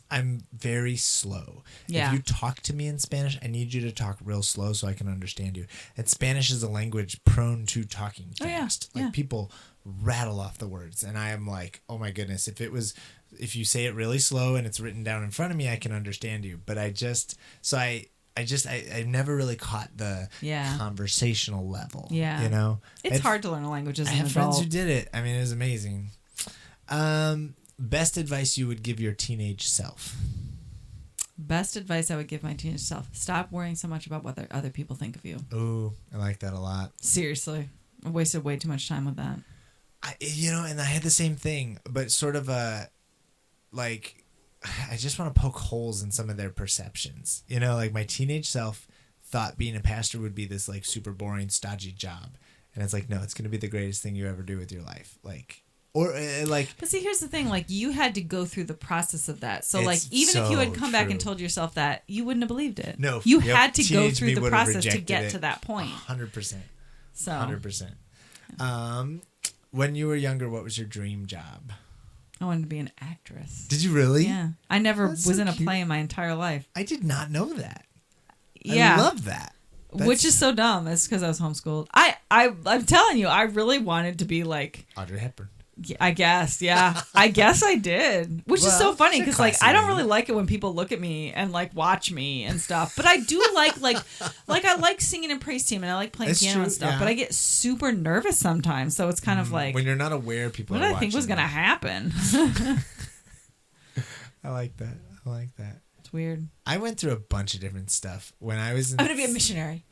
I'm very slow. Yeah. If you talk to me in Spanish, I need you to talk real slow so I can understand you. And Spanish is a language prone to talking fast. Yeah. Like people rattle off the words. And I am like, oh my goodness, if you say it really slow and it's written down in front of me, I can understand you. But I never really caught the conversational level. Yeah. You know? It's hard to learn a language as an adult. I have friends who did it. I mean, it was amazing. Best advice you would give your teenage self? Best advice I would give my teenage self. Stop worrying so much about what other people think of you. Ooh, I like that a lot. Seriously. I wasted way too much time with that. And I had the same thing, but sort of I just want to poke holes in some of their perceptions. You know, like my teenage self thought being a pastor would be this like super boring, stodgy job. And it's like, no, it's going to be the greatest thing you ever do with your life. But see, here's the thing. Like, you had to go through the process of that. So, like, even if you had come back and told yourself that, you wouldn't have believed it. No. You had to go through the process to get to that point. 100%. So 100%. When you were younger, what was your dream job? I wanted to be an actress. Did you really? Yeah. I never was in a play in my entire life. I did not know that. Yeah. I love that. Which is so dumb. It's because I was homeschooled. I'm telling you, I really wanted to be like Audrey Hepburn. I guess, yeah. I guess I did. Which is so funny because like I don't really like it when people look at me and like watch me and stuff. But I do like I like singing in praise team and I like playing piano and stuff. Yeah. But I get super nervous sometimes. So it's kind of like when you're not aware people what are did I think was gonna happen? I like that. It's weird. I went through a bunch of different stuff when I was I'm gonna be a missionary.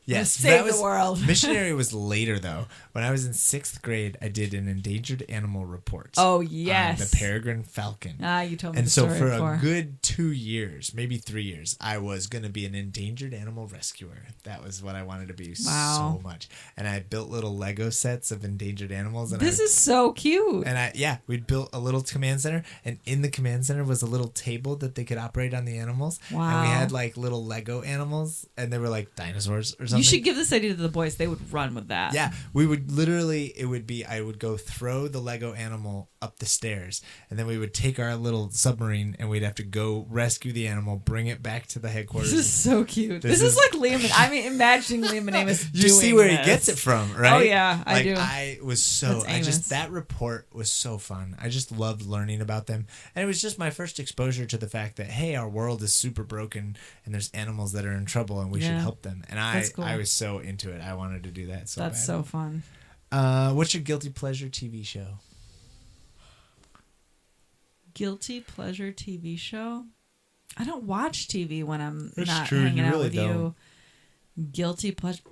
Yes, save the world. Missionary was later though. When I was in 6th grade, I did an endangered animal report. Oh yes, on the peregrine falcon. You told me. And the story for before. a good 2 years, maybe 3 years, I was going to be an endangered animal rescuer. That was what I wanted to be so much. And I built little Lego sets of endangered animals. And this is so cute. And we'd built a little command center, and in the command center was a little table that they could operate on the animals. Wow. And we had like little Lego animals, and they were like dinosaurs or something. You should give this idea to the boys. They would run with that. Yeah, we would I would go throw the Lego animal up the stairs, and then we would take our little submarine and we'd have to go rescue the animal, bring it back to the headquarters. This is so cute. This is like Liam. I'm imagining Liam and Amos you see where he gets it from, right? Oh yeah, I do. I was so that report was so fun. I just loved learning about them, and it was just my first exposure to the fact that hey, our world is super broken and there's animals that are in trouble and we should help them. And I was so into it. I wanted to do that so bad. That's so fun. What's your guilty pleasure TV show? Guilty pleasure TV show? I don't watch TV when I'm That's not true. hanging You out really with don't. you. Guilty pleasure.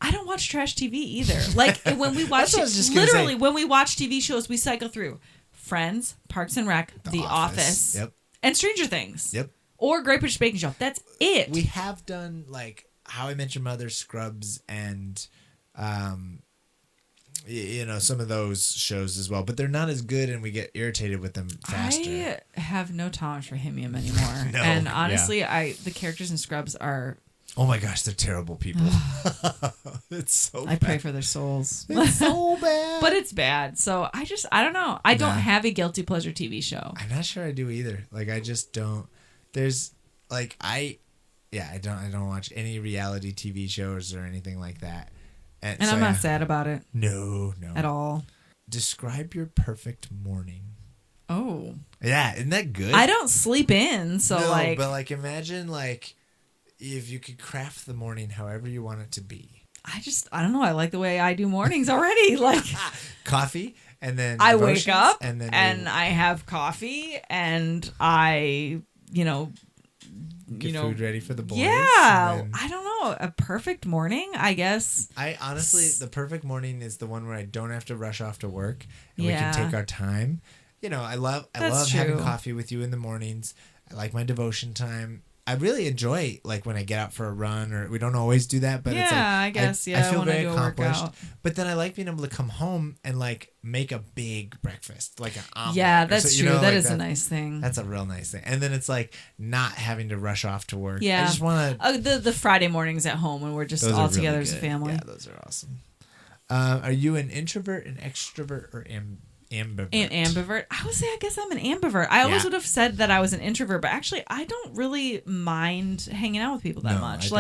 I don't watch trash TV either. Like when we watch literally when we watch TV shows, we cycle through Friends, Parks and Rec, The Office, yep, and Stranger Things, yep, or Great British Baking Show. That's it. We have done like How I Met Your Mother, Scrubs, and some of those shows as well, but they're not as good, and we get irritated with them faster. I have no tolerance for himium anymore. No, and honestly, the characters in Scrubs are... Oh my gosh, they're terrible people. It's so bad. I pray for their souls. It's so bad. But it's bad. So I don't know. I don't have a guilty pleasure TV show. I'm not sure I do either. Like, I just don't. There's like I don't watch any reality TV shows or anything like that. And so, I'm not sad about it. No. At all. Describe your perfect morning. Oh. Yeah, isn't that good? I don't sleep in, so no, but imagine if you could craft the morning however you want it to be. I don't know. I like the way I do mornings already. Coffee, and then I wake up and then I have coffee, and I, get food ready for the boys. Yeah, I don't know. A perfect morning, I guess. I honestly, the perfect morning is the one where I don't have to rush off to work, and we can take our time. I love having coffee with you in the mornings. I like my devotion time. I really enjoy when I get out for a run, or we don't always do that, but it's I guess I feel very accomplished. But then I like being able to come home and make a big breakfast, like an omelet. Yeah, that's true. That is a nice thing. That's a real nice thing. And then it's not having to rush off to work. Yeah, I just want to. The Friday mornings at home when we're just all together really as a family. Yeah, those are awesome. Are you an introvert, an extrovert, or ambivert? An ambivert. I guess I'm an ambivert. I always would have said that I was an introvert, but actually I don't really mind hanging out with people that much.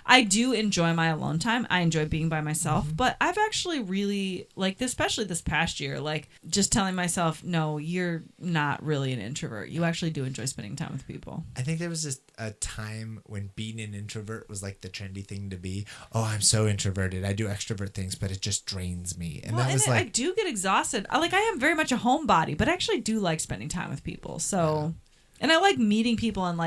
I do enjoy my alone time. I enjoy being by myself, but I've actually really especially this past year, just telling myself, no, you're not really an introvert. You actually do enjoy spending time with people. I think there was just a time when being an introvert was the trendy thing to be. Oh, I'm so introverted. I do extrovert things, but it just drains me. And that was I do get exhausted. I am very much a homebody, but I actually do like spending time with people. So, and I like meeting people and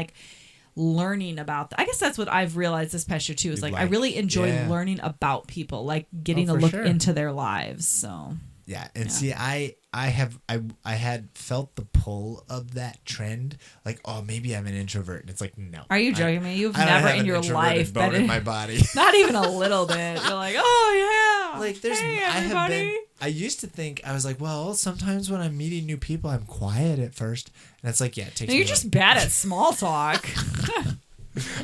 learning about I guess that's what I've realized this past year too, is I really enjoy learning about people, getting a look into their lives. So yeah, and see, I had felt the pull of that trend. Oh, maybe I'm an introvert, and it's no. Are you joking me? You've never in your life bone in my body. Not even a little bit. You're oh yeah. There's hey, everybody. I used to think I was well, sometimes when I'm meeting new people, I'm quiet at first, and it's it takes. You're just bad at small talk.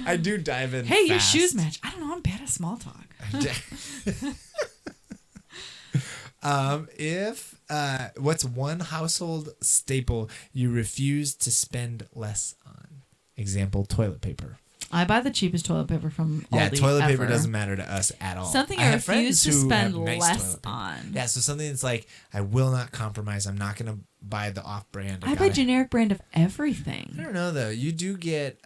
I do dive in. Hey, fast. your shoes match. I don't know. I'm bad at small talk. What's one household staple you refuse to spend less on? Example, toilet paper. I buy the cheapest toilet paper from Aldi. Yeah, toilet paper ever. doesn't matter to us at all. Something I refuse to spend less on. Yeah, so something that's I will not compromise. I'm not going to buy the off-brand. I buy generic brand of everything. I don't know, though. You do get...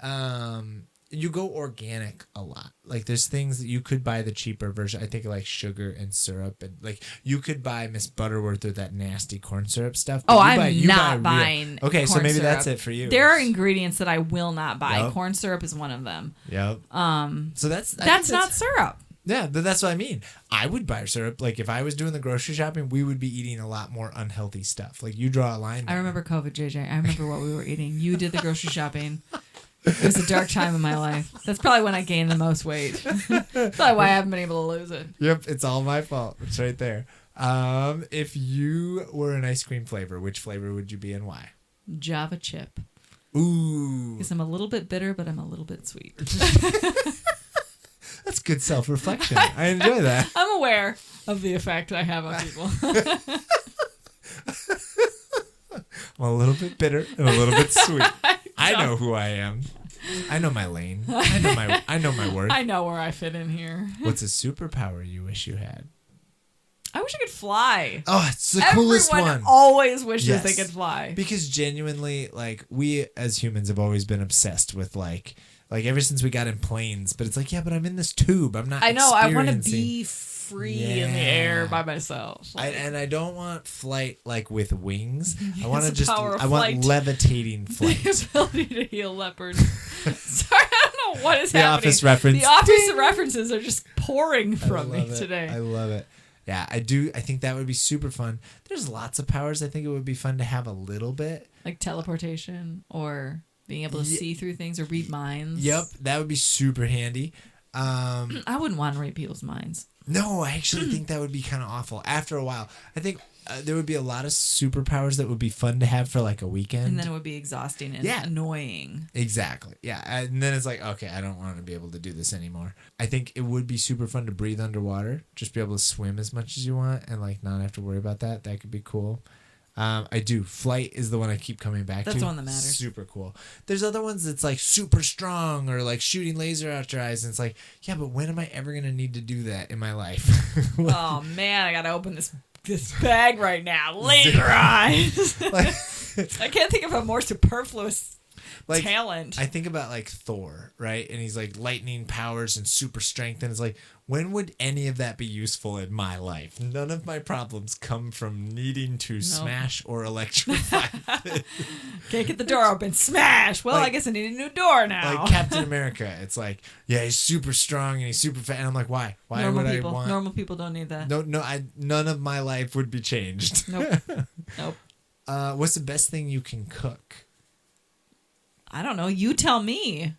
you go organic a lot. There's things that you could buy the cheaper version. I think sugar and syrup, and you could buy Miss Butterworth or that nasty corn syrup stuff. Oh, I'm not buying. Okay, so maybe syrup. That's it for you. There are ingredients that I will not buy. Yep. Corn syrup is one of them. Yep. So that's not syrup. Yeah, but that's what I mean. I would buy syrup. If I was doing the grocery shopping, we would be eating a lot more unhealthy stuff. You draw a line. I remember COVID, JJ. I remember what we were eating. You did the grocery shopping. It was a dark time in my life. That's probably when I gained the most weight. That's probably why I haven't been able to lose it. Yep, it's all my fault. It's right there. If you were an ice cream flavor, which flavor would you be and why? Java chip. Ooh. Because I'm a little bit bitter, but I'm a little bit sweet. That's good self-reflection. I enjoy that. I'm aware of the effect I have on people. I'm a little bit bitter and a little bit sweet. I know who I am. I know my lane. I know my worth. I know where I fit in here. What's a superpower you wish you had? I wish I could fly. Oh, it's the coolest one. Everyone always wishes they could fly. Because genuinely, we as humans have always been obsessed with ever since we got in planes. But it's yeah, but I'm in this tube. I'm not. I know. I want to be free in the air by myself. And I don't want flight with wings. I want to want levitating flight. The ability to heal leopards. Sorry, I don't know what is happening. Office reference. The office references are just pouring from me today. I love it. Yeah, I do. I think that would be super fun. There's lots of powers. I think it would be fun to have a little bit. Like teleportation or being able to see through things or read minds. Yep, that would be super handy. I wouldn't want to read people's minds. No, I actually think that would be kind of awful. After a while, I think there would be a lot of superpowers that would be fun to have for like a weekend. And then it would be exhausting and annoying. Exactly. Yeah. And then it's like, okay, I don't want to be able to do this anymore. I think it would be super fun to breathe underwater. Just be able to swim as much as you want and like not have to worry about that. That could be cool. I do. Flight is the one I keep coming back to. That's the one that matters. Super cool. There's other ones that's like super strong or like shooting laser out your eyes. And it's like, yeah, but when am I ever going to need to do that in my life? Oh, man, I got to open this bag right now. Laser eyes. Like, I can't think of a more superfluous talent. I think about like Thor, right? And he's like lightning powers and super strength. And it's like, when would any of that be useful in my life? None of my problems come from needing to smash or electrify. Can't get the door open. Smash. Well, I guess I need a new door now. Like Captain America. It's like, yeah, he's super strong and he's super fat. And I'm like, why? Why normal would people. I want... Normal people don't need that. No, none of my life would be changed. Nope. What's the best thing you can cook? I don't know. You tell me.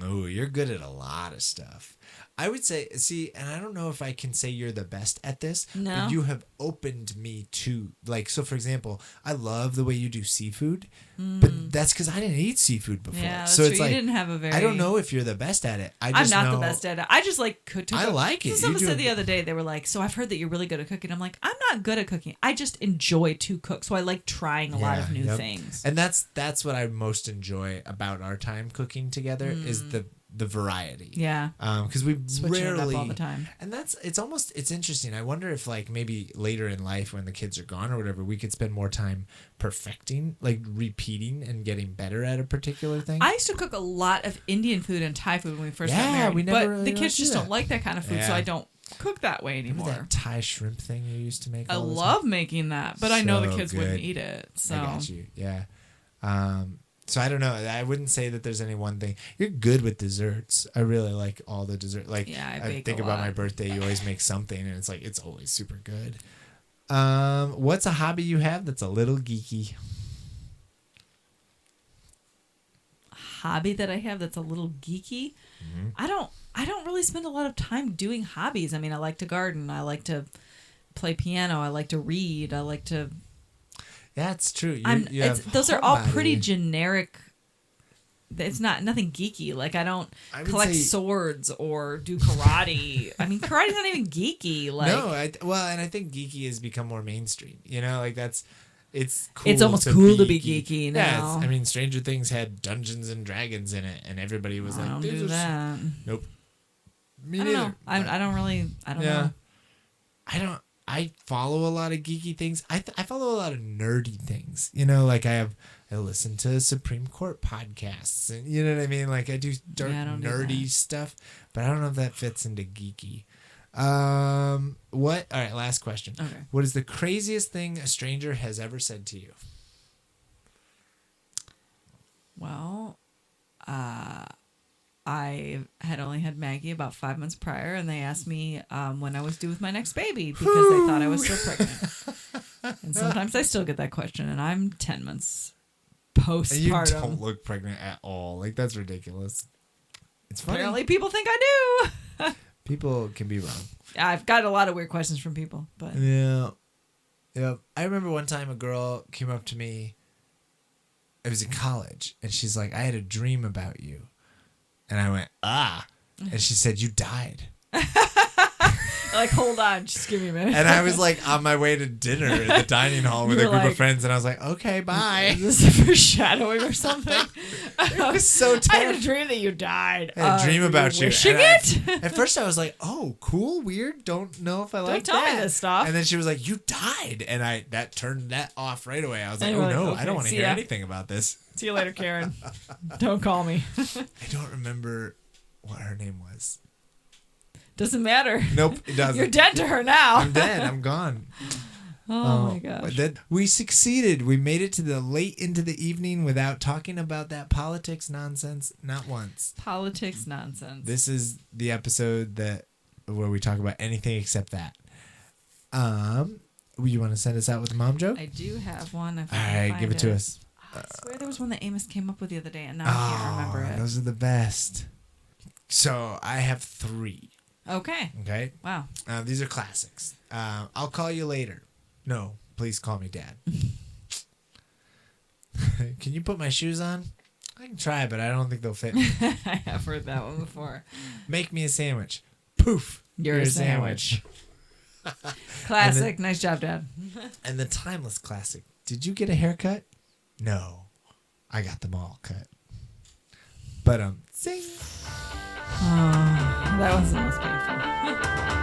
Oh, you're good at a lot of stuff. I would say, and I don't know if I can say you're the best at this, but you have opened me to, like, so for example, I love the way you do seafood, but that's because I didn't eat seafood before. Yeah, that's so true. It's you like, didn't have a very... I don't know if you're the best at it. I'm not the best at it. I just like cook. I like it. Someone said the other day, they were like, so I've heard that you're really good at cooking. I'm like, I'm not good at cooking. I just enjoy to cook. So I like trying a lot of new things. And that's what I most enjoy about our time cooking together is the variety. Yeah. Because we switching rarely it up all the time. And it's interesting. I wonder if like maybe later in life when the kids are gone or whatever, we could spend more time perfecting, like repeating and getting better at a particular thing. I used to cook a lot of Indian food and Thai food when we first got married. We never but really the kids just don't like that kind of food, so I don't cook that way anymore. Remember that Thai shrimp thing you used to make? I love making that, but I know the kids wouldn't eat it. So I got you. Yeah. So I don't know. I wouldn't say that there's any one thing. You're good with desserts. I really like all the dessert. Like I think about my birthday, you always make something, and it's like it's always super good. What's a hobby you have that's a little geeky? Hobby that I have that's a little geeky? I don't really spend a lot of time doing hobbies. I mean, I like to garden. I like to play piano. I like to read. I like to... Yeah, it's true. Those are all pretty generic. It's nothing geeky. Like I don't collect swords or do karate. I mean, karate's not even geeky. Like no, and I think geeky has become more mainstream. You know, like it's cool. It's almost cool to be geeky now. Yeah, I mean, Stranger Things had Dungeons and Dragons in it, and everybody was like, "I don't do that." Nope. Me I don't know. I don't know. I follow a lot of geeky things. I follow a lot of nerdy things. You know, like I listen to Supreme Court podcasts, and you know what I mean. Like I do nerdy stuff, but I don't know if that fits into geeky. What? All right, last question. Okay. What is the craziest thing a stranger has ever said to you? Well, I had only had Maggie about 5 months prior, and they asked me when I was due with my next baby because they thought I was still pregnant. And sometimes I still get that question, and I'm 10 months postpartum. And you don't look pregnant at all. Like, that's ridiculous. It's funny. Apparently people think I do. People can be wrong. I've got a lot of weird questions from people. But yeah. I remember one time a girl came up to me. It was in college, and she's like, I had a dream about you. And I went, and she said, you died. Like, hold on, just give me a minute. And I was like on my way to dinner at the dining hall with a group of friends, and I was like, okay, bye. Is this a foreshadowing or something? It was so terrible. I had a dream that you died. I had a dream about you. Wishing it? At first I was like, oh, cool, weird. Don't know if I like that. Don't tell me this stuff. And then she was like, you died. And that turned that off right away. I was like, no, okay, I don't want to hear anything about this. See you later, Karen. Don't call me. I don't remember what her name was. Doesn't matter. Nope, it doesn't. You're dead to her now. I'm dead. I'm gone. Oh my gosh. We succeeded. We made it to the late into the evening without talking about that politics nonsense. Not once. Politics nonsense. This is the episode where we talk about anything except that. You want to send us out with a mom joke? I do have one. All right, give it to us. I swear there was one that Amos came up with the other day, and now I can't remember it. Those are the best. So I have 3. Okay. Okay. Wow. These are classics. I'll call you later. No, please call me Dad. Can you put my shoes on? I can try, but I don't think they'll fit me. I have heard that one before. Make me a sandwich. Poof. You're a sandwich. Classic. Nice job, Dad. And the timeless classic. Did you get a haircut? No. I got them all cut. But sing. Oh, that was the most painful.